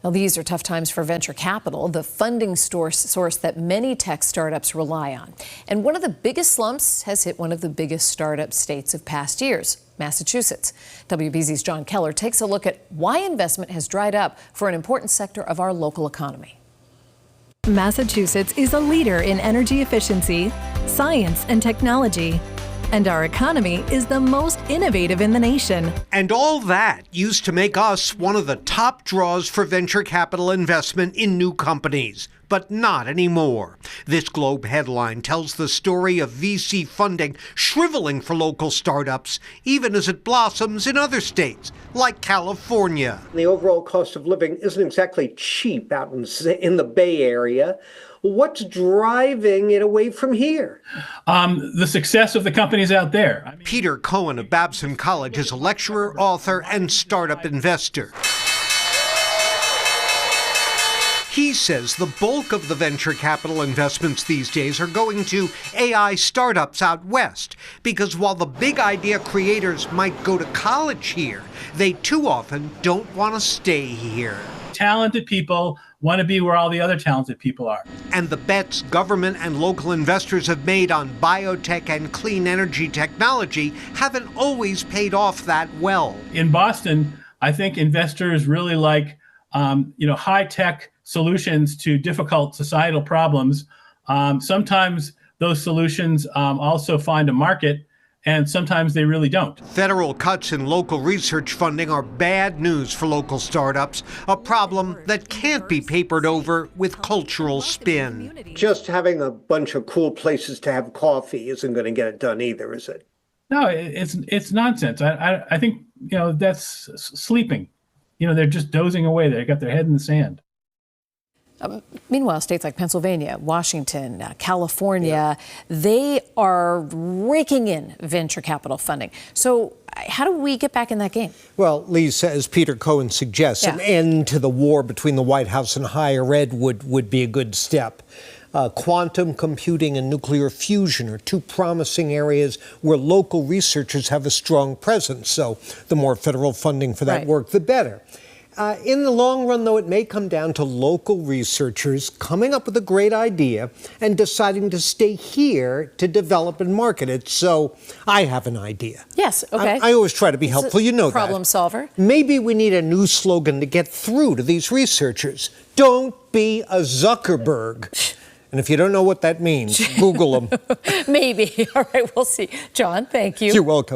Now, these are tough times for venture capital, the funding source that many tech startups rely on. And one of the biggest slumps has hit one of the biggest startup states of past years, Massachusetts. WBZ's John Keller takes a look at why investment has dried up for an important sector of our local economy. Massachusetts is a leader in energy efficiency, science, and technology. And our economy is the most innovative in the nation. And all that used to make us one of the top draws for venture capital investment in new companies. But not anymore. This Globe headline tells the story of VC funding shriveling for local startups, even as it blossoms in other states, like California. The overall cost of living isn't exactly cheap out in the Bay Area. What's driving it away from here? The success of the companies out there. Peter Cohen of Babson College is a lecturer, author, and startup investor. He says the bulk of the venture capital investments these days are going to AI startups out west, because while the big idea creators might go to college here, they too often don't want to stay here. Talented people want to be where all the other talented people are. And the bets government and local investors have made on biotech and clean energy technology haven't always paid off that well. In Boston, I think investors really like high-tech solutions to difficult societal problems. Sometimes those solutions also find a market, and sometimes they really don't. Federal cuts in local research funding are bad news for local startups, a problem that can't be papered over with cultural spin. Just having a bunch of cool places to have coffee isn't going to get it done either, is it? No, it's nonsense. I think that's sleeping. They're just dozing away. They got their head in the sand. Meanwhile, states like Pennsylvania, Washington, California, they are raking in venture capital funding. So how do we get back in that game? Well, Lisa, as Peter Cohen suggests, an end to the war between the White House and higher ed would be a good step. Quantum computing and nuclear fusion are two promising areas where local researchers have a strong presence. So the more federal funding for that work, the better. In the long run, though, it may come down to local researchers coming up with a great idea and deciding to stay here to develop and market it. So I have an idea. Yes, okay. I always try to be helpful, you know that. Problem solver. Maybe we need a new slogan to get through to these researchers. Don't be a Zuckerberg. And if you don't know what that means, Google them. Maybe. All right, we'll see. John, thank you. You're welcome.